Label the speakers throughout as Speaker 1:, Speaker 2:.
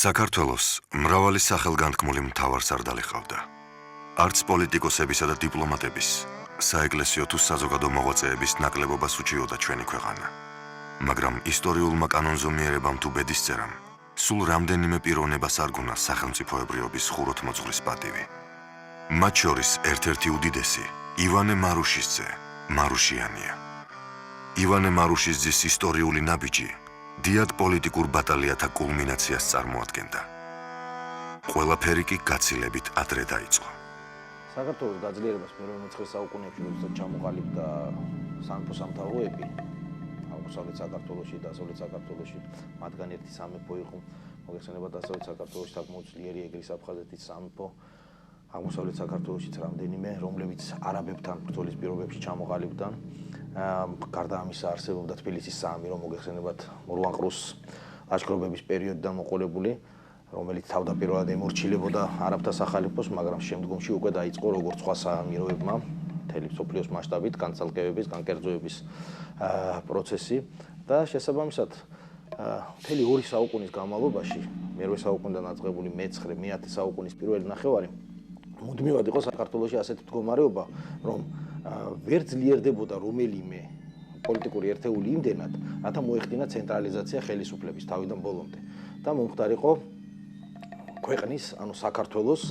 Speaker 1: საქართველოს მრავალი სახელგანთქმული მთავარსარდალი ჰყავდა. არც პოლიტიკოსებისა და დიპლომატების, საეკლესიო თუ საზოგადო მოღვაწეების ნაკლებობას უჩიოდა ჩვენი ქვეყანა. მაგრამ ისტორიულმა კანონზომიერებამ თუ ბედისწერამ, სულ რამდენიმე პიროვნებას არგუნა სახელმწიფოებრიობის ხუროთმოძღვრის პატივი. მათ შორის ერთ-ერთი უდიდესი ივანე მარუშიძე, მარუშიანია. ივანე მარუშიძის ისტორიული ნაბიჯი დიად პოლიტიკურ ბატალიათა კულმინაციას წარმოადგენდა. ყველაფერი კი გაცილებით ადრე დაიწყო.
Speaker 2: საქართველოს გაძლიერებას მე-19 საუკუნეებში როდესაც ჩამოყალიბდა სამეფო სამთავროები, აღმოსავლეთ საქართველოში და დასავლეთ საქართველოში, მათგან ერთი სამეფო იყო, მოგეხსენებათ დასავლეთ საქართველოში საკმაოდ ძლიერი ეგრის აფხაზეთის სამეფო, აღმოსავლეთ საქართველოშიც რამდენიმე, რომლებიც არაბებთან ბრძოლის პირობებში ჩამოყალიბდა. გარდა ამისა არსებობდა თბილისის საამირო, მოგეხსენებათ მურვანყრუს ლაშქრობების პერიოდიდან მოყოლებული, რომელიც თავდაპირველად ემორჩილებოდა არაბთა სახალიფოს, მაგრამ შემდგომში უკვე დაიწყო როგორც სხვა საამიროებმა მთელი მსოფლიოს მასშტაბით განცალკევების, განკერძოების პროცესი და შესაბამისად მთელი ორი საუკუნის განმავლობაში, მერვე საუკუნიდან დაწყებული მე-9, მე-10 საუკუნის პირველი ნახევარი მუდმივად იყო საქართველოში ასეთი მდგომარეობა, რომ ვერ ძლიერდებოდა რომელიმე პოლიტიკური ერთეული იმდენად, რათა მოეხდინა ცენტრალიზაცია ხელისუფლების თავიდან ბოლომდე და მომხდარიყო ქვეყნის, ანუ საქართველოს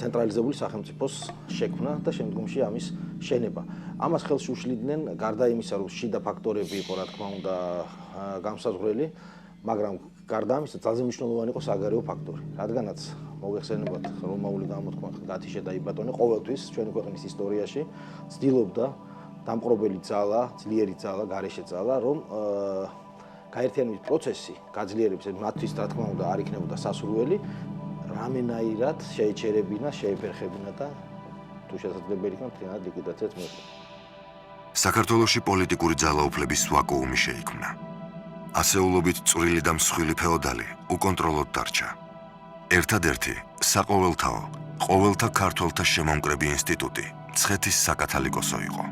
Speaker 2: ცენტრალიზებული სახელმწიფოს შექმნა და შემდგომში ამის შენება. ამას ხელს უშლიდნენ გარდა იმისა, რომ შიდა ფაქტორები იყო, რა თქმა უნდა, გამსაზღვრელი, მაგრამ გარდა ამისა ძალზე მნიშვნელოვანი იყო საგარეო ფაქტორი, რადგანაც მოგეხსენებათ რომაული გამოთქმა გათიშე და იბატონე ყოველთვის ჩვენი ქვეყნის ისტორიაში ცდილობდა დამპყრობელი ძალა, ძლიერი ძალა, გარეშე ძალა, რომ გაერთიანების პროცესი გაძლიერებს მათთვის, რა თქმა უნდა, არ იქნებოდა სასურველი, რამენაირად შეეჩერებინა, შეეფერხებინა და თუ შესაძლებელი იქნა მთლიანად ლიკვიდაციაც მოეწყო.
Speaker 1: საქართველოში პოლიტიკური ძალაუფლების ვაკუუმი შეიქმნა. ასეულობით წვრილი და მსხვილი ფეოდალი უკონტროლოდ დარჩა. ერთადერთი საყოველთაო, ყოველთა ქართველთა შემომკრები ინსტიტუტი მცხეთის საკათალიკოსო იყო.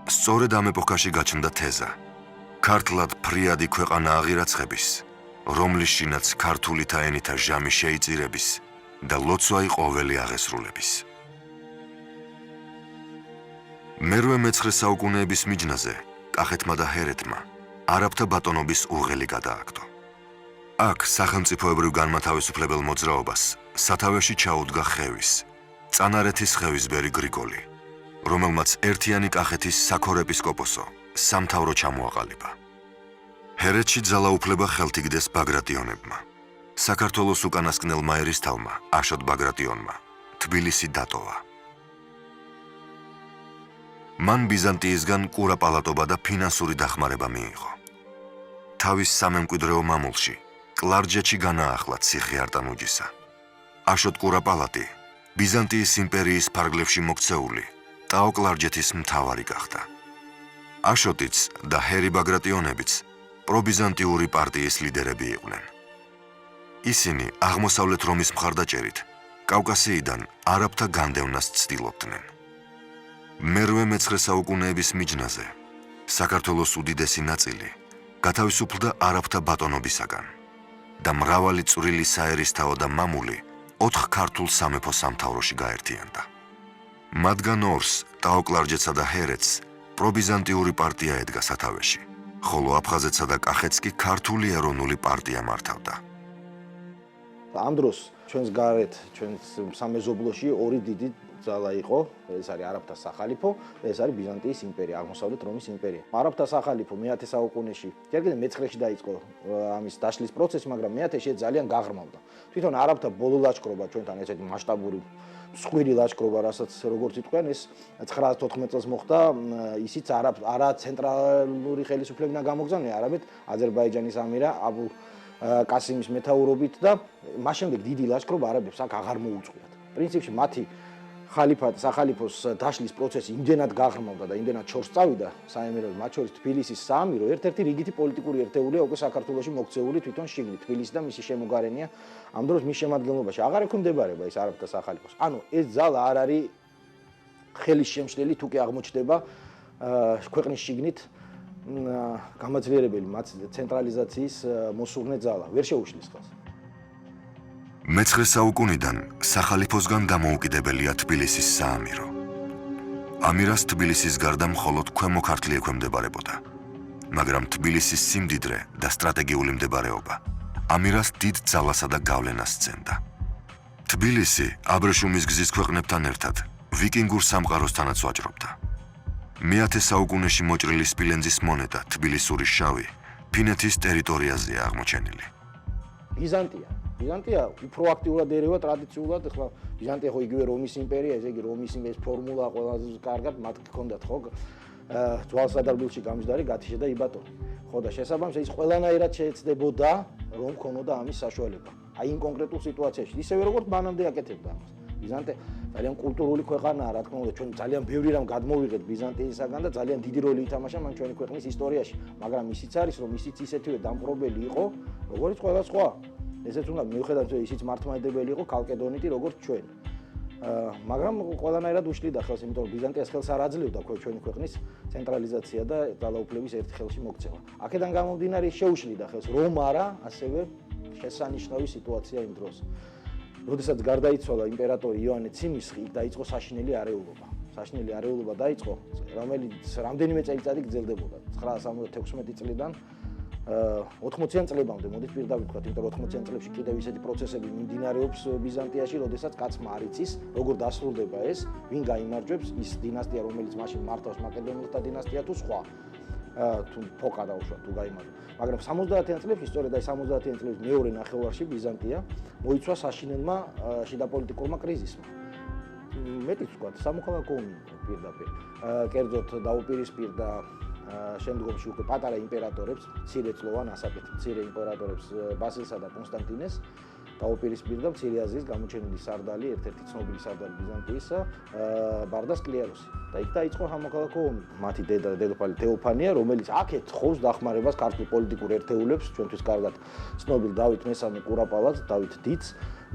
Speaker 1: სწორედ ამ ეპოქაში გაჩნდა თეზა, ქართლად ფრიადი ქვეყანა აღირაცხების, რომლის შინაც ქართულითა ენითა ჟამი შეიწირების და ლოცვაი ყოველი აღესრულების. მერვე მე-9 საუკუნეების მიჯნაზე კახეთმა და ჰერეთმა არაბთა ბატონობის უღელი გადააგდო. აქ სახელმწიფოებრივ განმათავისუფლებელ მოძრაობას სათავეში ჩაუდგა ხევის, წანარეთის ხევისბერი გრიგოლი, რომელმაც ერთიანი კახეთის საქორეპისკოპოსო სამთავრო ჩამოაყალიბა. ჰერეთში ძალაუფლება ხელთიგდეს ბაგრატიონებმა. საქართველოს უკანასკნელმა ერისთავმა აშოტ ბაგრატიონმა თბილისი დატოვა. მან ბიზანტიისგან კურაპალატობა და ფინანსური დახმარება მიიღო. თავის სამემკვიდრეო მამულში კლარჯეთში განაახლა ციხე არტანუჯისა. აშოტ კურაპალატი ბიზანტიის იმპერიის ფარგლებში მოქცეული ტაო-კლარჯეთის მთავარი გახდა. აშოტიც და ჰერი ბაგრატიონებიც პრობიზანტიური პარტიის ლიდერები იყვნენ. ისინი აღმოსავლეთ რომის მხარდაჭერით კავკასიიდან არაბთა განდევნას ცდილობდნენ. მერვე მე-9 საუკუნეების მიჯნაზე საქართველოს უდიდესი ნაწილი გათავისუფლდა არაბთა ბატონობისაგან და მრავალი წვრილი საერისთავო და მამული 4 ქართულ სამეფო სამთავროში გაერთიანდა. მათგან ორს, ტაო-კლარჯეთსა და ჰერეთს, პრობიზანტიური პარტია ედგა სათავეში, ხოლო აფხაზეთსა და კახეთს კი ქართული ეროვნული პარტია მართავდა.
Speaker 2: ამ დროს ჩვენს გარეთ, ჩვენს სამეზობლოში ორი დიდი ძალა იყო, ეს არის არაბთა სახალიფო და ეს არის ბიზანტიის იმპერია, აღმოსავლეთ რომის იმპერია. არაბთა სახალიფო მე-10 საუკუნეში, ჯერ კიდევ მე-9-ში დაიწყო ამის დაშლის პროცესი, მაგრამ მე-10-ში ძალიან გაღრმავდა. თვითონ არაბთა ბოლო ლაშქრობა ჩვენთან ესეთი მასშტაბური მსხვილი ლაშქრობა, რასაც როგორც იტყვიან, ეს 914 წელს მოხდა, ისიც არა ცენტრალური ხელისუფლებიდან გამოგზავნილი, არამედ აზერბაიჯანის ამირა აბუ კასიმის მეთაურობით და მას შემდეგ დიდი ლაშქრობა არაბებს აქ აღარ მოუწყვიათ. პრინციპში მათი სახალიფოს დაშლის პროცესი იმდენად გაღრმავდა და იმდენად შორს წავიდა საემიროებს, მათ შორის თბილისის საამირო ერთ-ერთი რიგითი პოლიტიკური ერთეულია უკვე საქართველოში მოქცეული თვითონ შიგნით, თბილისი და მისი შემოგარენია ამ დროს მის შემადგენლობაში აღარ ექვემდებარება ეს არაბთა სახალიფოს. ანუ ეს ძალა არ არის ხელის შემშლელი თუ კი აღმოჩნდება ქვეყნის შიგნით გამაძლიერებელი მათ ცენტრალიზაციის მოსურნე ძალა ვერ შეუშლის ხელს.
Speaker 1: მე-19 საუკუნიდან სახალიფოსგან დამოუკიდებელია თბილისის საამირო. ამირას თბილისის გარდა მხოლოდ ქვემო ქართლი ექვემდებარებოდა. მაგრამ თბილისის სიმდიდრე და სტრატეგიული მდებარეობა ამირას დიდ ძალასა და გავლენას სცემდა. თბილისი აბრეშუმის გზის ქვეყნებთან ერთად ვიკინგურ სამყაროსთანაც ვაჭრობდა. მე-10 საუკუნეში მოჭრილი სპილენძის მონეტა თბილისური შავი ფინეთის ტერიტორიაზეა აღმოჩენილი.
Speaker 2: ბიზანტია უფრო აქტიურად ერევა ტრადიციულად, ახლა ბიზანტია ხო იგივე რომის იმპერია, ესე იგი რომის იმპერიის ფორმულა ყველაზე კარგად მათ ჰქონდათ ხო ძვალსადარბილში გამჯდარი გათიშე და იბატონი. ხო და შესაბამისად ის ყველანაირად შეეცდებოდა რომ ქონოდა ამის საშუალება. აი იმ კონკრეტულ სიტუაციაში, ისევე როგორც მანამდე აკეთებდა ამას. ბიზანტია ძალიან კულტურული ქვეყანაა, რა თქმა უნდა, ჩვენ ძალიან ბევრი რამ გადმოვიღეთ ბიზანტიისაგან და ძალიან დიდი როლი ითამაშა მან ჩვენი ქვეყნის ისტორიაში, მაგრამ ისიც არის, რომ ისიც ისეთივე დამპყრობელი იყო, როგორც ყველა სხვა. ესეც უნდა მიუხედავად ისიც მართლმადიდებელი იყო ქალკედონიტი, როგორც ჩვენ. მაგრამ ყველანაირად უშლიდა ხელს, იმიტომ რომ ბიზანტიას ხელს არ აძლევდა ჩვენი ქვეყნის ცენტრალიზაცია და ძალაუფლების ერთ ხელში მოქცევა. აქედან გამომდინარე შეუშლიდა ხელს, რომ არა, ასევე შესანიშნავი სიტუაცია იმ დროს. როდესაც გარდაიცვალა იმპერატორი იოანე ციმისხი, დაიწყო საშინელი არეულობა. საშინელი არეულობა დაიწყო, რომელიც რამდენიმე წელიწადი გრძელდებოდა. 976 წლიდან 80-იან წლებამდე, მოდით პირდაპირ ვთქვათ, იმიტომ რომ 80-იან წლებში კიდევ ისეთი პროცესები მიმდინარეობს ბიზანტიაში, როდესაც კაცმა არ იცის, როგორ დასრულდება ეს, ვინ გაიმარჯვებს, ის დინასტია, რომელიც მაშინ მართავს მაკედონელთა დინასტია თუ სხვა. თუ ფოკა დაუშვათ თუ გაიმარჯვა. მაგრამ 70-იან წლებში, სწორედ აი 70-იან წლების მეორე ნახევარში ბიზანტია მოიცვა საშინელმა შიდაპოლიტიკურმა კრიზისმა. მეტიც ვთქვათ, სამოქალაქო ომი პირდაპირ. კერძოდ დაუპირისპირდა შემდგომში უკვე პატარა იმპერატორებს, მცირეწლოვან ასაკით მცირე იმპერატორებს ბასილსა და კონსტანტინეს დაუპირისპირდა მცირე აზიის გამოჩენილი სარდალი, ერთ-ერთი ცნობილი სარდალი ბიზანტიისა, ბარდას კლიეროსი. და იქ დაიწყო სამოქალაქო ომი. მათი დედოფალი თეოფანია, რომელიც აქეთ თხოვს დახმარებას ქართულ პოლიტიკურ ერთეულებს, ჩვენთვის კარგად ცნობილ დავით მესამე კურაპალატს, დავით დიდს,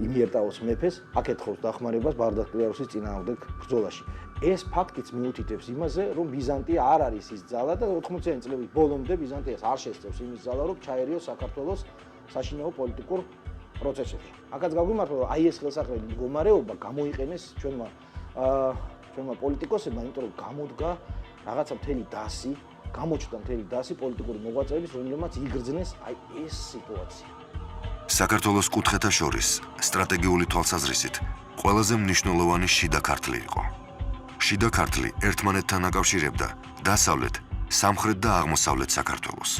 Speaker 2: იმიერტაოს მეფეს, აქეთ თხოვს დახმარებას ბარდას კლიეროსის წინააღმდეგ ბრძოლაში. ეს ფაქტიც მიუთითებს იმაზე, რომ ბიზანტია არ არის ის ძალა და 80-იან წლების ბოლომდე ბიზანტიას არ შესწევს იმის ძალა, რომ ჩაერიოს საქართველოს საშინაო პოლიტიკურ პროცესებში. აქაც გაგვიმართლა, რომ აი ეს ხელსაყრელი მდგომარეობა გამოიყენეს ჩვენმა პოლიტიკოსებმა, იმიტომ რომ გამოდგა რაღაცა მთელი დასი, გამოჩნდა მთელი დასი პოლიტიკური მოღვაწეების, რომლებმაც იგრძნეს აი ეს სიტუაცია.
Speaker 1: საქართველოს კუთხეთა შორის სტრატეგიული თვალსაზრისით ყველაზე მნიშვნელოვანი შიდა ქართლი იყო. შიდა ქართლი ერთმანეთთან აკავშირებდა დასავლეთ, სამხრეთ და აღმოსავლეთ საქართველოს.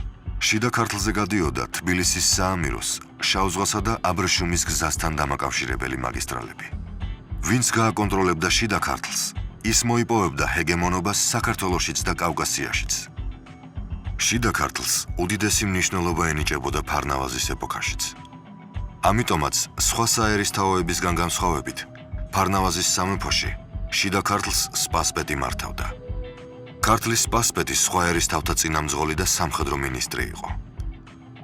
Speaker 1: შიდა ქართლზე გადიოდა თბილისის საამიროს, შავ-ზღვასა და აბრეშუმის გზასთან დამაკავშირებელი მაგისტრალები. ვინც გააკონტროლებდა შიდა ქართლს, ის მოიპოვებდა ჰეგემონობას საქართველოშიც და კავკასიაშიც. შიდა ქართლს უდიდესი მნიშვნელობა ენიჭებოდა ფარნავაზის ეპოქაშიც. ამიტომაც სხვა საერისთავოებისგან განსხვავებით, ფარნავაზის სამეფოში შიდა ქართლს სპასპეტი მართავდა. ქართლის სპასპეტი სხვა ერისთავთა წინამძღოლი და სამხედრო მინისტრი იყო.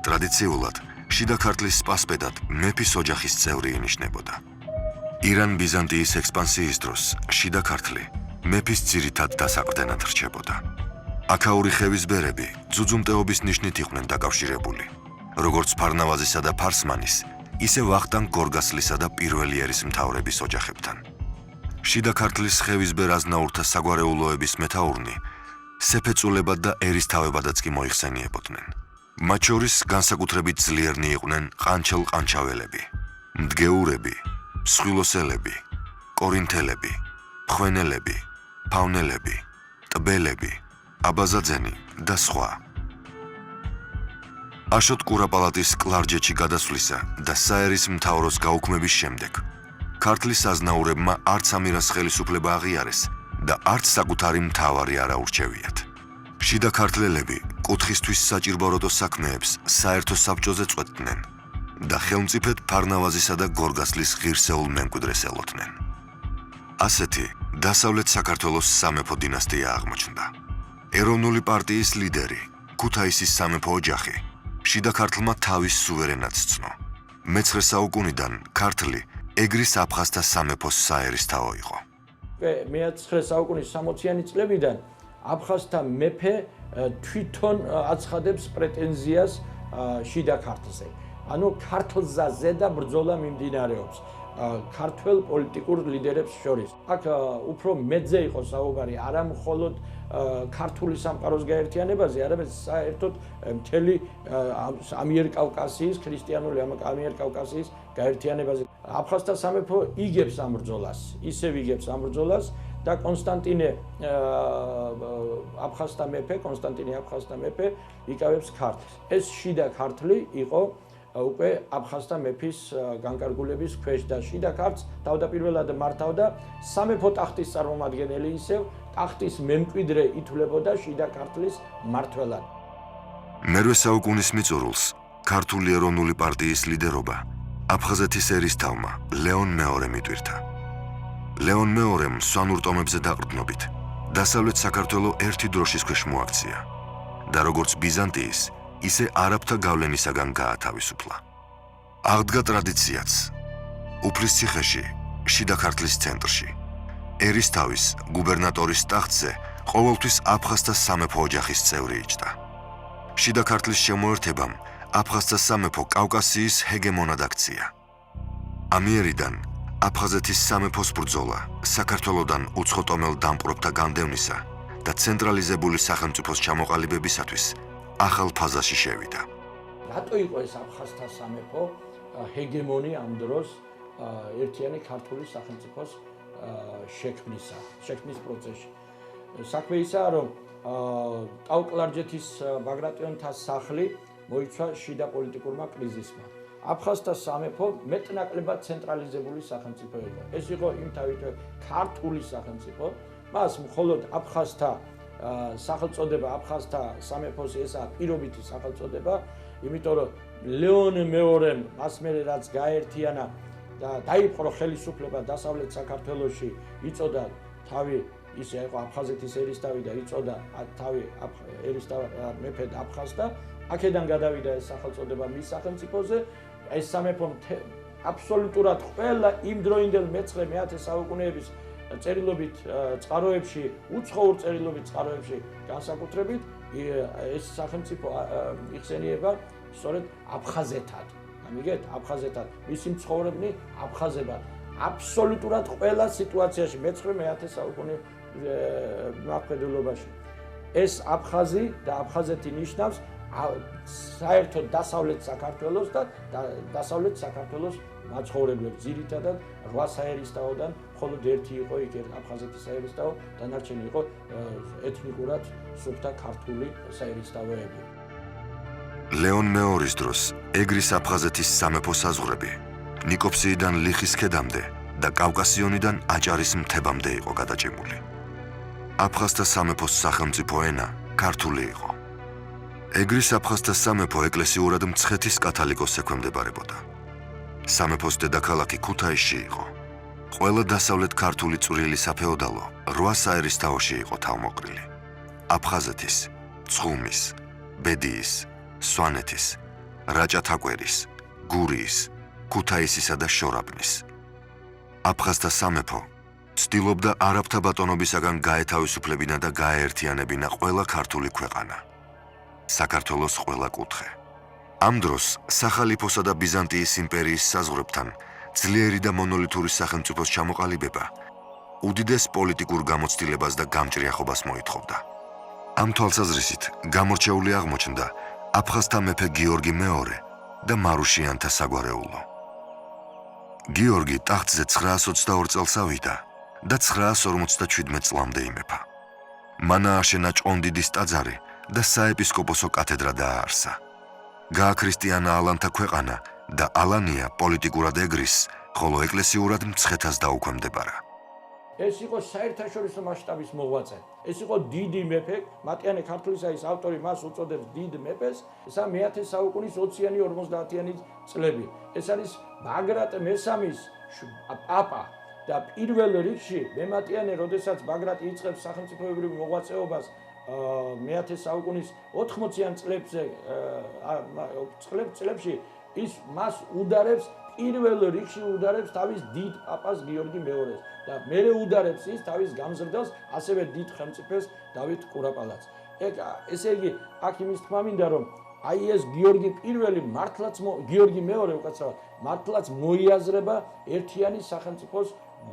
Speaker 1: ტრადიციულად, შიდა ქართლის სპასპეტად მეფის ოჯახის წევრი ინიშნებოდა. ირან-ბიზანტიის ექსპანსიის დროს შიდა ქართლი მეფის ძირითად დასაყრდენად რჩებოდა. აქაური ხევის ბერები ძუძუმტეობის ნიშნით იყვნენ დაკავშირებული, როგორც ფარნავაზისა და ფარსმანის, ისე ვახტანგ გორგასლისა და პირველი ერისმთავრების ოჯახებთან. შიდა ქართლის ხევის ბერ აზნაურთა საგვარეულოების მეთაურნი სეფეწულებად და ერისთავებადაც კი მოიხსენიებოდნენ. მათ შორის განსაკუთრებით ძლიერნი იყვნენ ყანჩელ-ყანჩაველები, მდგეურები, მსხვილოსელები, კორინთელები, ფხვენელები, ფავნელები, ტბელები, აბაზაძენი და სხვა. აშოტ კურაპალატის კლარჯეთში გადასვლისა და საერისმთავროს გაუქმების შემდეგ ქართლის აზნაურებმა არც ამირას ხელისუფლება აღიარეს და არც საკუთარი მთავარი არ აურჩევიათ. შიდა ქართლელები კუთხისთვის საჭირბოროტო საქმეებს საერთო საბჭოზე წვეთდნენ და ხელმწიფედ ფარნავაზისა და გორგასლის ღირსეულ მემკვიდრეს ელოდნენ. ასეთი დასავლეთ საქართველოს სამეფო დინასტია აღმოჩნდა. ეროვნული პარტიის ლიდერი, ქუთაისის სამეფო ოჯახი, შიდა ქართლმა თავის სუვერენად სცნო. მე-19 საუკუნიდან ქართლი ეგრის აფხაზთა სამეფოს საერისთავო იყო.
Speaker 3: მე-19 საუკუნის 60-იანი წლებიდან აფხაზთა მეფე თვითონ აცხადებს პრეტენზიას შიდა ქართლზე. ანუ ქართლზაზე და ბრძოლა მიმდინარეობს ქართველ პოლიტიკურ ლიდერებს შორის. აქ უფრო მეძე იყო საუბარი არა მხოლოდ ქართული სამყაროს გაერთიანებაზე, არამედ საერთოდ მთელი ამიერკავკასიის, ქრისტიანული ამიერკავკასიის გაერთიანებაზე. აფხაზთა სამეფო იგებს ამ ბრძოლას, ისევ იგებს ამ ბრძოლას და კონსტანტინე აფხაზთა მეფე იკავებს ქართლს. ეს შიდა ქართლი იყო უკვე აფხაზთა მეფის განკარგულების ქვეშ და შიდა ქართლს თავდაპირველად მართავდა სამეფო ტახტის წარმომადგენელი, ისევ ტახტის მემკვიდრე ითვლებოდა შიდა ქართლის მმართველად.
Speaker 1: მერვე საუკუნის მიწურულს ქართული ეროვნული პარტიის ლიდერობა აფხაზეთის ერისთავმა ლეონ მეორემ იტვირთა. ლეონ მეორემ სვანურ ტომებზე დაყრდნობით დასავლეთ საქართველო ერთი დროშის ქვეშ მოაქცია და როგორც ბიზანტიის, ისე არაბთა გავლენისაგან გაათავისუფლა. აღდგა ტრადიციაც. უფლის ციხეში, შიდა ქართლის ცენტრში, ერისთავის გუბერნატორის ტახტზე ყოველთვის აფხაზთა სამეფო ოჯახის წევრი იჯდა. შიდა ქართლის შემოერთებამ აფხაზთა სამეფო კავკასიის ჰეგემონად აქცია. ამიერიდან აფხაზეთის სამეფოს ბრძოლა საქართველოდან უცხოტომელ დამპყრობთა განდევნისა და ცენტრალიზებული სახელმწიფოს ჩამოყალიბებისათვის ახალ ფაზაში შევიდა.
Speaker 3: რატო იყო ეს აფხაზთა სამეფო ჰეგემონი ამ დროს ერთიანი ქართული სახელმწიფოს შექმნის პროცესში? საქმე ისაა, რომ ტაო-კლარჯეთის ბაგრატიონთა სახლი მოიცვა შიდა პოლიტიკურმა კრიზისმა. აფხაზთა სამეფო მეტნაკლებად ცენტრალიზებული სახელმწიფო იყო. ეს იყო იმთავითვე ქართული სახელმწიფო, მას მხოლოდ აფხაზთა სახელწოდება, აფხაზთა სამეფოს ესაა პირობითი სახელწოდება, იმიტომ რომ ლეონ მეორემ მას მერე რაც გაერთიანა და დაიპყრო ხელისუფლება დასავლეთ საქართველოში, იწოდა თავი ისე იყო აფხაზეთის ერისთავი და იწოდა თავი მეფედ აფხაზთა. აქედან გადავიდა ეს სახელწოდება მის სახელმწიფოზე. ეს სამეფო აბსოლუტურად ყველა იმდროინდელ მე-9 საუკუნეების წერილობით წყაროებში, უცხოურ წერილობით წყაროებში განსაკუთრებით ეს სახელმწიფო იხსენიება სწორედ აფხაზეთად. ამიგეთ, აფხაზეთად. მისი მცხოვრებნი აფხაზებად. აბსოლუტურად ყველა სიტუაციაში მე-9 საუკუნის მართლობაში. ეს აფხაზი და აფხაზეთი ნიშნავს საერთოდ დასავლეთ საქართველოს და დასავლეთ საქართველოს მაცხოვრებლებს. ძირითადად 8 საერისთავოდან მხოლოდ ერთი იყო იქ აფხაზეთის საერისთავო, დანარჩენი იყო ეთნიკურად სუფთა ქართული საერისთავოები.
Speaker 1: ლეონ მეორის დროს ეგრის აფხაზეთის სამეფო საზღვრები ნიკოფსიიდან ლიხის ქედამდე და კავკასიონიდან აჭარის მთებამდე იყო გადაჭიმული. აფხაზთა სამეფოს სახელმწიფო ენა ქართული იყო. ეგრის აფხაზთა სამეფო ეკლესიურად მცხეთის კათალიკოს ექვემდებარებოდა. სამეფოს დედაქალაქი ქუთაისში იყო. ყველა დასავლეთ ქართული წვრილი საფეოდალო 8 საერისთავოში იყო თავმოყრილი. აფხაზეთის, ცხუმის, ბედიის, სვანეთის, რაჭა-თაკვერის, გურიის, ქუთაისისა და შორაპნის. აფხაზთა სამეფო ცდილობდა არაბთა ბატონობისაგან გაეთავისუფლებინა და გაეერთიანებინა ყველა ქართული ქვეყანა. საქართველოს ყველა კუთხე. ამ დროს სახალიფოსა და ბიზანტიის იმპერიის საზღვრებთან ძლიერი და მონოლითური სახელმწიფოს ჩამოყალიბება უდიდეს პოლიტიკურ გამოცდილებას და გამჭრიახობას მოითხოვდა. ამ თვალსაზრისით გამორჩეული აღმოჩნდა აფხაზთა მეფე გიორგი მეორე და მარუშიანთა საგვარეულო. გიორგი ტახტზე 922 წელს ავიდა და 957 წლამდე იმეფა. მან ააშენა ჭყონდიდის ტაძარი და საეპისკოპოსო კათედრა დააარსა. გააქრისტიანა ალანთა ქვეყანა და ალანია პოლიტიკურად ეგრის, ხოლო ეკლესიურად მცხეთას დაუქვემდებარა.
Speaker 3: ეს იყო საერთაშორისო მასშტაბის მოღვაწე. ეს იყო დიდი მეფე, მატიანე ქართლისა ის ავტორი მას უწოდებს დიდ მეფეს, ესა მე-10 საუკუნის 20-იანი 50-იანი წლები. ეს არის ბაგრატ მესამის პაპა და პირველ რიგში მე-მატიანე, როდესაც ბაგრატი იწყებს სახელმწიფოებრივ მოღვაწეობას მე-10 საუკუნის 80-იან წლებში ის მას უდარებს პირველ რიგში უდარებს თავის დიდ პაპას გიორგი მეორეს და მერე უდარებს ის თავის გამზრდელს, ასევე დიდ ხელმწიფეს დავით კურაპალატს. ესე იგი, აქ იმის თქმა მინდა, რომ აი ეს გიორგი პირველი მართლაც გიორგი მეორე უკაცრავად მართლაც მოიაზრება ერთიანი სახელმწიფოს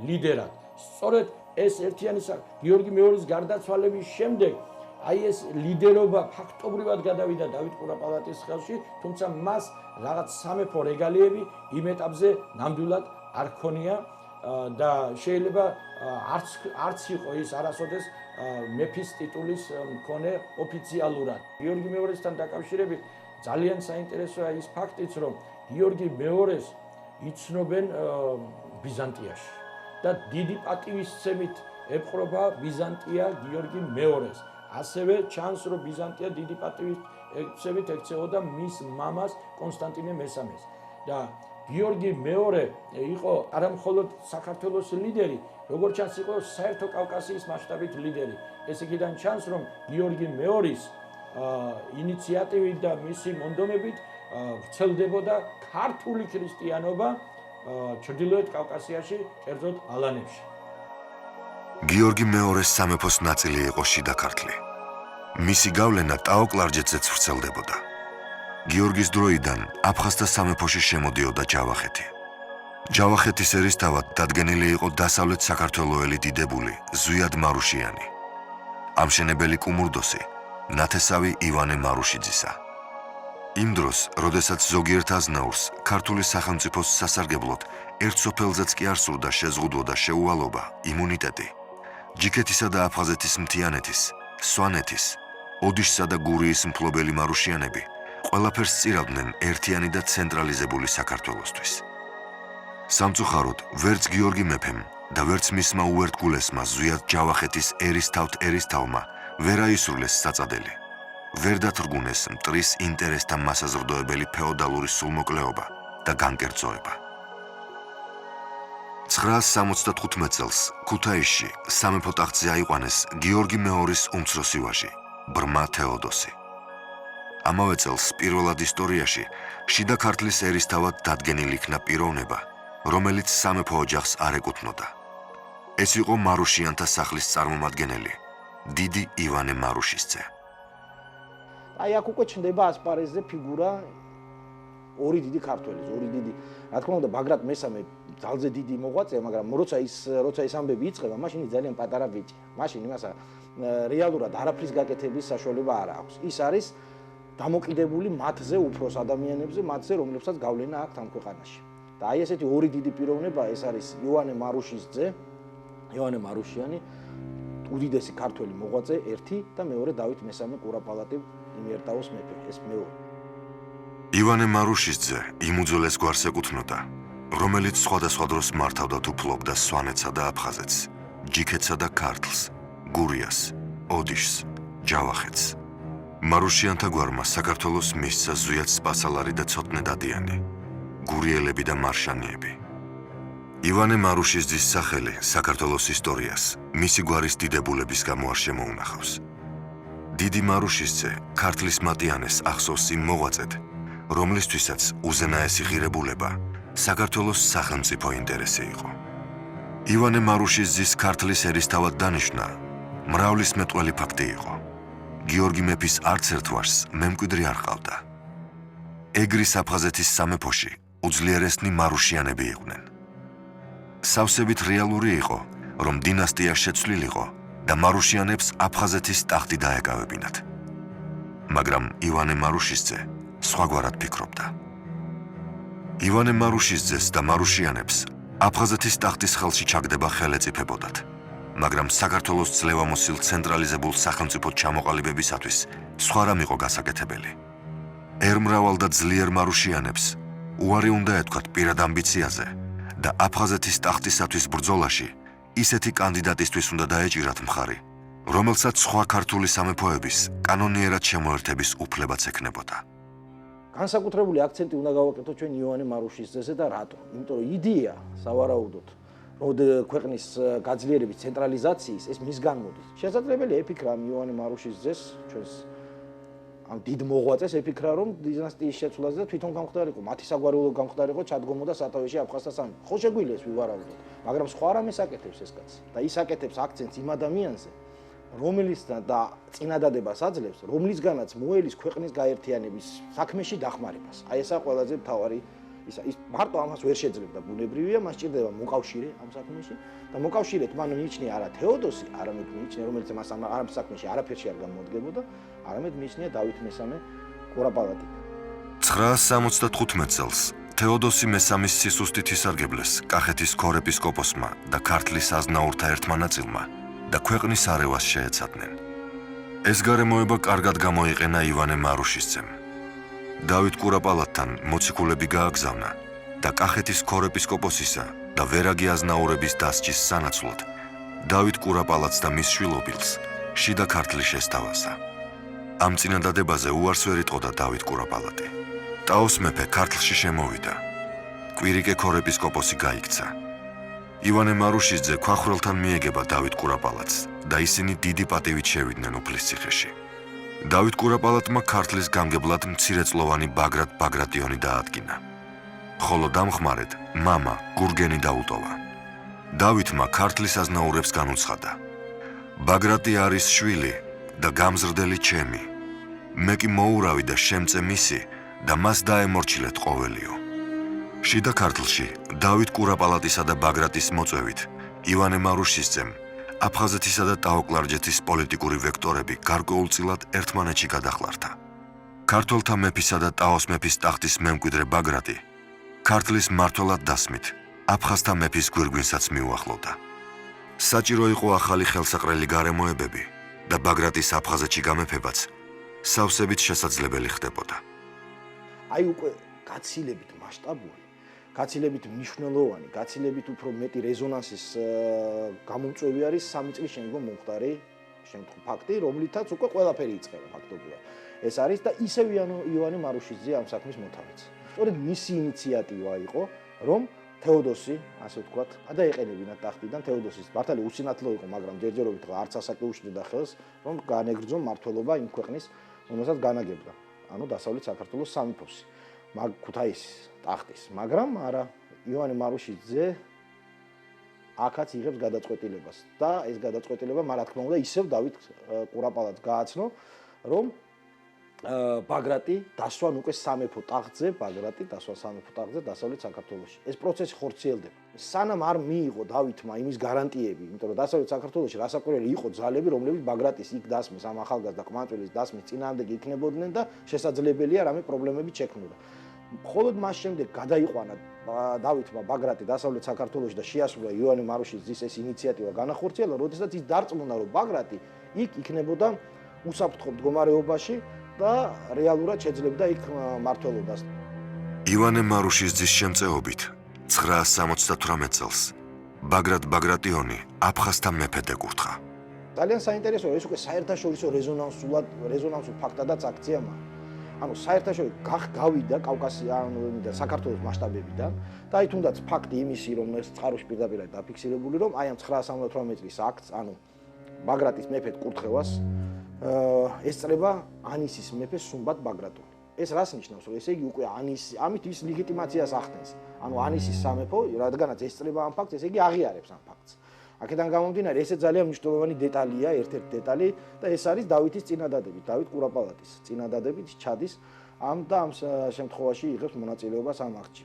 Speaker 3: ლიდერად. სწორედ ეს ერთიანი გიორგი მეორის გარდაცვალების შემდეგ აი ეს ლიდერობა ფაქტობრივად გადავიდა დავით კურაპალატის ხელში, თუმცა მას რაღაც სამეფო რეგალიები იმ ეტაპზე ნამდვილად არ ქონია და შეიძლება არც იყო ის არასოდეს მეფის ტიტულის მქონე ოფიციალურად. გიორგი მეორესთან დაკავშირებით ძალიან საინტერესოა ის ფაქტიც, რომ გიორგი მეორეს იცნობენ ბიზანტიაში და დიდი პატივისცემით ეპყრობა ბიზანტია გიორგი მეორეს. ასევე ჩანს, რომ ბიზანტია დიდი პატივისცემით ექცეოდა მის მამას კონსტანტინე მესამეს და გიორგი მეორე იყო არამხოლოდ საქართველოს ლიდერი, როგორც ჩანს იყო საერთო კავკასიის მასშტაბით ლიდერი. ეს იქიდან ჩანს, რომ გიორგი მეორის ინიციატივით და მისი მონდომებით ვრცელდებოდა ქართული ქრისტიანობა ჩრდილოეთ კავკასიაში, კერძოდ ალანებში.
Speaker 1: გიორგი მეორეს სამეფოს ნაწილი იყო შიდა ქართლი. მისი გავლენა ტაო-კლარჯეთზეც ვრცელდებოდა. გიორგის დროიდან აფხაზთა სამეფოში შემოდიოდა ჯავახეთი. ჯავახეთის ერისთავად დადგენილი იყო დასავლეთ საქართველოელი დიდებული ზვიად მარუშიანი. ამშენებელი კუმურდოსი ნათესავი ივანე მარუშიძისა. იმ დროს, როდესაც ზოგიერთ აზნაურს ქართული სახელმწიფოს სასარგებლოდ ერთ სოფელზეც კი არ სურდა შეზღუდვა და შეუვალობა, იმუნიტეტი, ჯიქეთისა და აფხაზეთის მთიანეთის, სვანეთის, ოდიშსა და გურიის მფლობელი მარუშიანები ყველაფერს წირავდნენ ერთიანი და ცენტრალიზებული საქართველოსთვის. სამწუხაროდ, ვერც გიორგი მეფემ და ვერც მისმა უერთგულესმა ზვიად ჯავახეთის ერისთავმა ვერ აისრულეს საწადელი. ვერ დათრგუნეს მტრის ინტერესთა მასაზრდოებელი ფეოდალური სულმოკლეობა და განკერძოება. 975 წელს ქუთაისში სამეფო ტახტზე აიყვანეს გიორგი მეორის უმცროსი ვაჟი, ბრმა თეოდოსი. ამავე წელს პირველად ისტორიაში შიდა ქართლის ერისთავად დადგენილი იქნა პიროვნება, რომელიც სამეფო ოჯახს არ ეკუთვნოდა. ეს იყო მარუშიანთა სახლის წარმომადგენელი, დიდი ივანე მარუშისძე.
Speaker 2: აი აქ უკვე ჩნდება ასპარეზზე ფიგურა ორი დიდი ქართველის, ორი დიდი, რა თქმა უნდა, ბაგრატ მესამე ძალზე დიდი მოღვაწეა, მაგრამ როცა ის ამბები იწყება, მაშინ ის ძალიან პატარა ბიჭია. მაშინ იმას რეალურად არაფრის გაკეთების საშუალება არ აქვს. ის არის დამოკიდებული მათზე, უფროს ადამიანებზე, მათზე, რომლებსაც გავლენა აქვთ ამ ქვეყანაში. და აი ესეთი ორი დიდი პიროვნება, ეს არის ივანე მარუშისძე, ივანე მარუშიანი, უდიდესი ქართველი მოღვაწე, ერთი და მეორე დავით მესამე კურაპალატი იმერტაოს მეფე, ეს მეორე.
Speaker 1: ივანე მარუშისძე იმ უძველეს გვარს ეკუთვნოდა, რომელიც სხვადასხვა დროს მართავდა თუ ფლობდა სვანეთსა და აფხაზეთს, ჯიქეთსა და ქართლს, გურიას, ოდიშს, ჯავახეთს. მარუშიანთა გვარმა საქართველოს მისცა ზვიად სპასალარი და ცოტნე დადიანი, გურიელები და მარშანიები. ივანე მარუშისძის სახელი საქართველოს ისტორიას მისი გვარის დიდებულების გამო არ შემოუნახავს. დიდი მარუშისძე ქართლის მატიანეს ახსოვს იმ მოღვაწედ, რომლისთვისაც უზენაესი ღირებულება საქართველოს სახელმწიფო ინტერესი იყო. ივანე მარუშისძის ქართლის ერისთავად დანიშვნა მრავლისმეტყველი ფაქტი იყო. გიორგი მეფის არც ერთ ვაჟს მემკვიდრი არ ჰყავდა. ეგრის აფხაზეთის სამეფოში უძლიერესნი მარუშიანები იყვნენ. სავსებით რეალური იყო, რომ დინასტია შეცვლილიყო და მარუშიანებს აფხაზეთის ტახტი დაეკავებინათ. მაგრამ ივანე მარუშისძე სხვაგვარად ფიქრობდა. ივანე მარუშისძეს და მარუშიანებს აფხაზეთის ტახტის ხელში ჩაგდება ხელეწიფებოდათ, მაგრამ საქართველოს ძლევამოსილ ცენტრალიზებულ სახელმწიფოდ ჩამოყალიბებისათვის სხვა რამ იყო გასაკეთებელი. ერმრავალ და ძლიერ მარუშიანებს უარი უნდა ეთქვათ პირად ამბიციაზე და აფხაზეთის ტახტისათვის ბრძოლაში ისეთი კანდიდატისთვის უნდა დაეჭირათ მხარი, რომელსაც სხვა ქართული სამეფოების კანონიერად შემოერთების უფლებაც ექნებოდა.
Speaker 2: განსაკუთრებული აქცენტი უნდა გავაკეთოთ ჩვენ ივანე მარუშისძეზე და რატო? იმიტომ რომ იდეა სავარაუდოდ ქვეყნის გაძლიერების ცენტრალიზაციის ეს მისგან მოდის. შესაძლებელია ეფიქრა ივანე მარუშისძეს ჩვენს ამ დიდ მოღვაწეს ეფიქრა რომ დინასტიის შეცვლაზე და თვითონ გამხდარიყო, მათი საგვარეულო გამხდარიყო, ჩადგომოდა სათავეში აფხაზთა სამეფო. ხო შეგვიძლია ვივარავდოთ, მაგრამ სხვა რამეს აკეთებს ეს კაცი. და ის აკეთებს აქცენტს იმ ადამიანზე, რომელიც და წინადადებას აძლევს, რომლისგანაც მოელის ქვეყნის გაერთიანების საქმეში დახმარებას. აი ესა ყველაზე მთავარი ის მარტო ამას ვერ შეძლებდა ბუნებრივია, მას სჭირდება მოკავშირე ამ საქმეში და მოკავშირედ მან მიიჩნია არა თეოდოსი, არამედ მიიჩნია, რომელიც მას ამ საქმეში არაფერში არ გამოდგებოდა, არამედ მიიჩნია დავით მესამე კურაპალატი.
Speaker 1: 975 წელს თეოდოსი მესამის სისუსტით ისარგებლეს კახეთის ქორეპისკოპოსმა და ქართლის აზნაურთა ერთმა ნაწილმა და ქვეყნის არევას შეეცადნენ. ეს გარემოება კარგად გამოიყენა ივანე მარუშისძემ. დავით კურაპალატთან მოციქულები გააგზავნა და კახეთის ქორეპისკოპოსისა და ვერაგი აზნაურების დასჯის სანაცვლოდ დავით კურაპალატს და მის შვილობილს შიდა ქართლი შესთავაზა. ამ წინადადებაზე უარს ვერ იტყოდა დავით კურაპალატი. ტაოს მეფე ქართლში შემოვიდა. კვირიკე ქორეპისკოპოსი გაიქცა. ივანე მარუშიძე ქვახრელთან მიეგება დავით კურაპალატს და ისინი დიდი პატივით შევიდნენ უფლისციხეში. დავით კურაპალატმა ქართლის გამგებლად მცირეწლოვანი ბაგრატ ბაგრატიონი დაადგინა. ხოლო დამხმარედ მამა გურგენი დაუტოვა. დავითმა ქართლის აზნაურებს განუცხადა: ბაგრატი არის შვილი და გამზრდელი ჩემი. მე კი მოურავი და შემწე მისი და მას დაემორჩილეთ ყოველიო. შიდა ქართლში დავით კურაპალატისა და ბაგრატის მოწვევით ივანე მარუშისძემ აფხაზეთისა და ტაო-კლარჯეთის პოლიტიკური ვექტორები გარკვეულწილად ერთმანეთში გადახლარდა. ქართველთა მეფისა და ტაოს მეფის ტახტის მემკვიდრე ბაგრატი ქართლის მმართველად დასმით აფხაზთა მეფის გვირგვინსაც მიუახლოვდა. საჭირო იყო ახალი ხელსაყრელი გარემოებები და ბაგრატის აფხაზეთში გამეფებაც სავსებით შესაძლებელი ხდებოდა.
Speaker 2: აი უკვე გაცილებით მასშტაბური, გაცილებით მნიშვნელოვანი, გაცილებით უფრო მეტი რეზონანსის გამომწვევი არის 3 წლის შემდგომ მომხდარი ფაქტი, რომლითაც უკვე ყველაფერი იწყება ფაქტობრივად. ეს არის და ისევ ივანე მარუშიძე ამ საქმის მოთავეც. სწორედ მისი ინიციატივა იყო, რომ თეოდოსი, ასე ვთქვათ, გადაეყენებინა ტახტიდან თეოდოსის მართალი უსინათლო იყო, მაგრამ ჯერჯერობით არც ასაკი უშლიდა ხელს, რომ განეგრძო მმართველობა იმ ქვეყნის, რომელსაც განაგებდა. ანუ დასავლეთ საქართველოს სამეფოს, ქუთაისის ტახტის, მაგრამ არა ივანე მარუშიძე აქაც იღებს გადაწყვეტილებას და ეს გადაწყვეტილება, რა თქმა უნდა, ისევ დავით კურაპალატს გააცნო, რომ ბაგრატი დასვან უკვე სამეფო ტახტზე, ბაგრატი დასვან სამეფო ტახტზე დასავლეთ საქართველოში. ეს პროცესი ხორციელდება. სანამ არ მიიღო დავითმა იმის გარანტიები, იმიტომ რომ დასავლეთ საქართველოში რასაკვირველი იყო ძალები, რომლებიც ბაგრატის იქ დასმის ამ ახალგაზრდა ყვანწვილის დასმის წინააღმდეგი იქნებოდნენ და შესაძლებელია რამე პრობლემები შექმნოდა. მხოლოდ მას შემდეგ გადაიყვანა დავითმა ბაგრატი დასავლეთ საქართველოში და შეასრულა ივანე მარუშიძის ეს ინიციატივა განახორციელა, როდესაც ის დარწმუნდა, რომ ბაგრატი იქ იქნებოდა უსაფრთხო მდგომარეობაში და რეალურად შეძლებდა იქ მმართველობას.
Speaker 1: ივანე მარუშიძის შემწეობით 978 წელს ბაგრატ ბაგრატიონი აფხაზთა მეფედ ეკურთხა.
Speaker 2: ძალიან საინტერესოა, ეს უკვე საერთაშორისო რეზონანსულ ფაქტადაც აქციამა. ანუ საერთაშორისო გავიდა კავკასიიდან და საქართველოს მასშტაბებიდან და აი თუნდაც ფაქტი იმისი, რომ ეს წყაროში პირდაპირ დაფიქსირებული, რომ აი ამ 978 წლის აქტს, ანუ ბაგრატის მეფედ კურთხევას ესწრება ანისის მეფე სუმბატ ბაგრატონი. ეს რას ნიშნავს, რომ ესე იგი უკვე ამით ის ლეგიტიმაციას ახდენს. ანუ ანისის სამეფო, რადგანაც ესწრება ამ ფაქტს, ესე იგი აღიარებს ამ ფაქტს. აქედან გამომდინარე, ესე ძალიან მნიშვნელოვანი დეტალია, ერთ-ერთი დეტალი და ეს არის დავითის წინადადებით, დავით კურაპალატის წინადადებით ჩადის ამ შემთხვევაში იღებს მონაწილეობას ამ აქტში.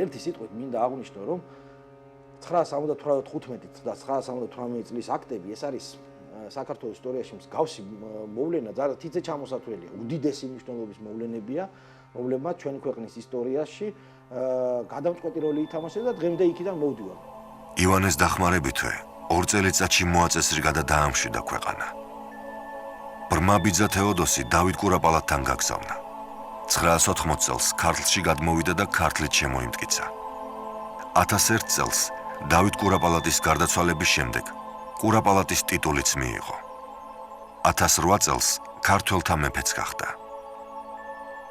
Speaker 2: ერთი სიტყვით მინდა აღვნიშნო, რომ 975 და 978 წლის აქტები ეს არის საქართველოს ისტორიაში მსგავსი მოვლენა, ძალიან თითე ჩამოსათვლელია, უდიდესი მნიშვნელობის მოვლენებია, რომლებმაც ჩვენი ქვეყნის ისტორიაში გადამწყვეტი როლი ითამაშეს და დღემდე იქიდან მოვდივარ.
Speaker 1: ივანეს დახმარებითვე 2 წელიწადში მოაწესრიგა და დაამშვიდა ქვეყანა. ბრმა ბიძა თეოდოსი დავით კურაპალატთან გაგზავნა. 980 წელს ქართლში გადმოვიდა და ქართლით შემოიმტკიცა. 1001 წელს დავით კურაპალატის გარდაცვალების შემდეგ კურაპალატის ტიტულიც მიიღო. 1008 წელს ქართველთა მეფეც გახდა.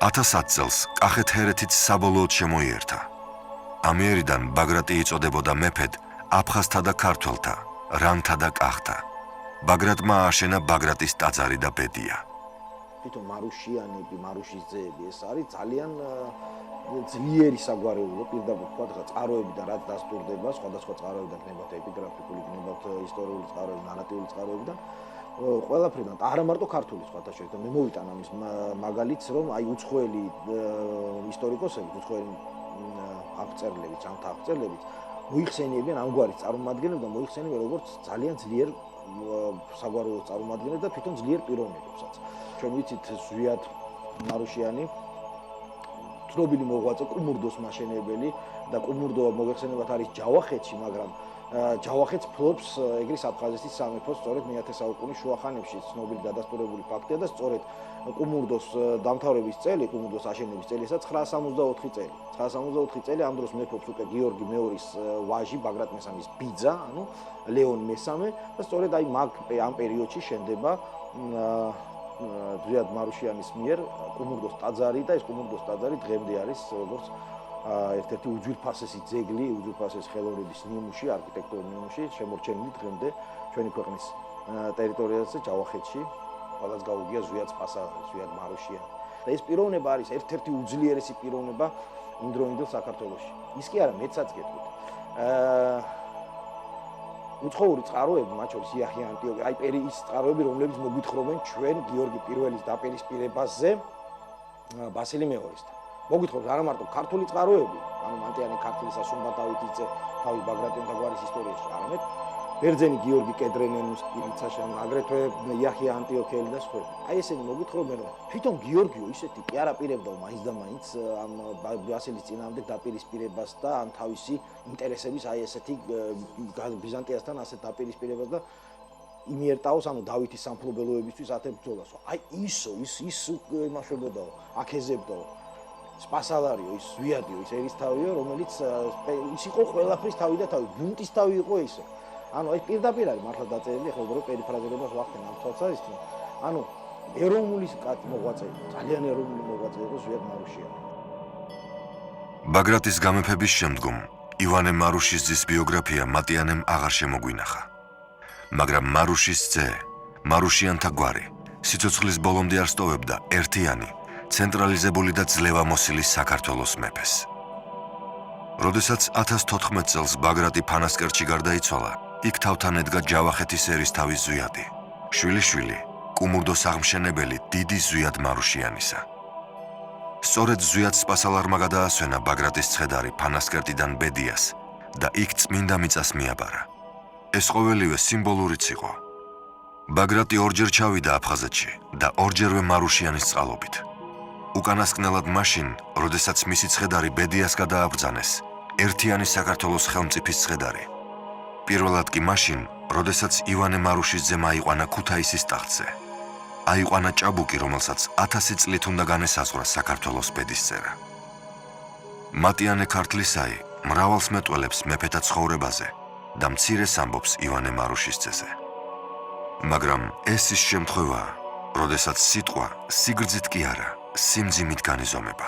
Speaker 1: 1010 წელს კახეთ-ჰერეთით საბოლოოდ შემოიერთა. ამიერიდან ბაგრატი იწოდებოდა მეფედ აფხაზთა და ქართველთა, რანთა და კახთა. ბაგრატმა ააშენა ბაგრატის ტაძარი და ბედია.
Speaker 2: თვითონ მარუშიანები, მარუშის ძეები ეს არის ძალიან ძლიერი საგვარეულო, პირდაპირ თქვა, წყაროებიდან რაც დასტურდება, სხვადასხვა წყაროებიდან გნებათ ეპიგრაფიკული, გნებათ ისტორიული წყაროები, ნარატიული წყაროებიდან ყველაფრიდან, არა მარტო ქართული სხვათა შორის, მე მოვიტან ამის მაგალითს, რომ აი უცხოელი ისტორიკოსები, უცხოელი აღწერლები, ჯანმრთელთა აღწერლები მოიხსენიებიან ამგვარი წარმომადგენლებს და მოიხსენიებიან როგორც ძალიან ძლიერ საგვარეულოს წარმომადგენლებს და თვითონ ძლიერ პიროვნებებსაც. ჩვენ ვიცით ზვიად მარუშიანი ცნობილი მოღვაწე კუმურდოს მაშენებელი და კუმურდო მოგეხსენებათ არის ჯავახეთში, მაგრამ ჯავახეთს ფლობს ეგრის აფხაზეთის სამეფოს სწორედ მე-10 საუკუნის შუა ხანებში ცნობილი დადასტურებული ფაქტია და სწორედ კუმურდოს დამთავრების წელი, კუმურდოს აშენების წელი ისა 964 წელი. 964 წელი ამ დროს მეფობს უკვე გიორგი მეორის ვაჟი ბაგრატ მესამის ბიძა, ანუ ლეონ მესამე და სწორედ აი ამ პერიოდში შენდება ზვიად მარუშიანის მიერ კუმურდოს ტაძარი და ეს კუმურდოს ტაძარი დღემდე არის როგორც ერთ-ერთი უძვირფასესი ძეგლი, უძვირფასესი ხელოვნების ნიმუში, არქიტექტურული ნიმუში შემორჩენილი დღემდე ჩვენი ქვეყნის ტერიტორიაზე ჯავახეთში, ყველას გაუგია ზვიად სპასალარი, ზვიად მარუშიანი. და ეს პიროვნება არის ერთ-ერთი უძლიერესი პიროვნება იმდროინდელ საქართველოში. ის კი არა, მეცაც გეტყვით. უცხოური წყაროები, მათ შორის იახია ანტიოქი, აი ის წყაროები, რომლებიც მოგვითხრობენ ჩვენ გიორგი პირველის დაპირისპირებაზე ბასილი მეორესთან. მოგვითხრობთ არა მარტო ქართული წყაროები, ანუ მანტიანი ქართლისა სუმბა დავითიძე თავის ბაგრატიონთა გვარის ისტორიაში, არამედ ბერძენი გიორგი კედრენენსკი-რიცაშან, აგრეთვე იახია ანტიოქელი და სხვა. აი ესენი მოგვითხრობენ, რომ თვითონ გიორგიო ისეთი კი არ აპირებდაო მაინც და მაინც ამ ბასილის წინააღმდეგ დაპირისპირებას და ამ თავისი ინტერესების აი ესეთი ბიზანტიასთან ასეთ დაპირისპირებას და იმიერტაოს, ანუ დავითის სამფლობელოებისთვის ათებ ბრძოლას. აი ის იმაშობოდაო, აქეზებდაო. სპასალარიო, ის ზვიადიო, ის ერისთავიო, რომელიც ის იყო ყველაფრის თავი და თავი, ბუნტის თავი იყო ისე. ანუ აი პირდაპირ არის მართლა დაწერილი, ხო უბრალოდ პერიფრაზირებას ვახდენ ამ თვალსაზრისით. ანუ ეროვნული მოღვაწე, ძალიან ეროვნული მოღვაწე იყო ზვიად მარუშიანი.
Speaker 1: ბაგრატის გამეფების შემდგომ ივანე მარუშის ძის ბიოგრაფია მატიანემ აღარ შემოგვინახა. მაგრამ მარუშის ძე, მარუშიანთა გვარი, სიცოცხლის ბოლომდე არ სტოვებდა ერთიანი, ცენტრალიზებული და ძლევამოსილი საქართველოს მეფეს. როდესაც 1014 წელს ბაგრატი ფანასკერტში გარდაიცვალა, იქ თავთან ედგა ჯავახეთის ერისთავი ზვიადი, შვილიშვილი, კუმურდოს აღმშენებელი დიდი ზვიად მარუშიანისა. სწორედ ზვიად სპასალარმა გადაასვენა ბაგრატის ცხედარი ფანასკერტიდან ბედიას და იქ წმინდა მიწას მიაბარა. ეს ყოველივე სიმბოლურიც იყო. ბაგრატი ორჯერ ჩავიდა აფხაზეთში და ორჯერვე მარუშიანის წყალობით. უკანასკნელად მაშინ, როდესაც მისი ცხედარი ბედიას გადააბრძანეს, ერთიანი საქართველოს ხელმწიფის ცხედარი. პირველად კი მაშინ, როდესაც ივანე მარუშის ძემ აიყვანა ქუთაისის ტახტზე. აიყვანა ჭაბუკი, რომელსაც 1000 წლით უნდა განესაზღვრა საქართველოს ბედისწერა. მატიანე ქართლისაი მრავალს მეტყველებს მეფეთა ცხოვრებაზე და მცირეს ამბობს ივანე მარუშის ძეზე. მაგრამ ეს ის შემთხვევაა, როდესაც სიტყვა სიგრძით კი არა, სიმძიმით განიზომება.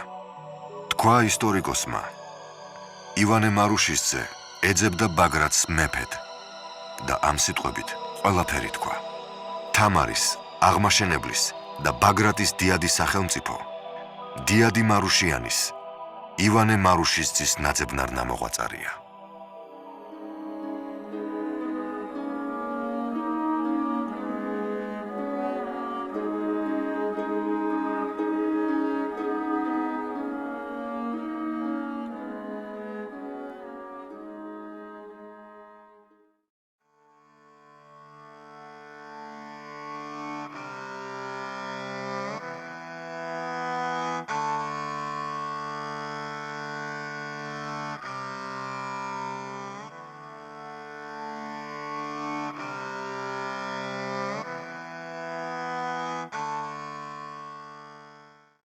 Speaker 1: თქვა ისტორიკოსმა, ივანე მარუშის ძე ეძებდა ბაგრატს მეფედ და ამ სიტყვებით ყველაფერი თქვა. თამარის, აღმაშენებლის და ბაგრატის დიადის სახელმწიფო, დიადი მარუშიანის, ივანე მარუშის ძის ნაძებნარ ნამოღვაწარია.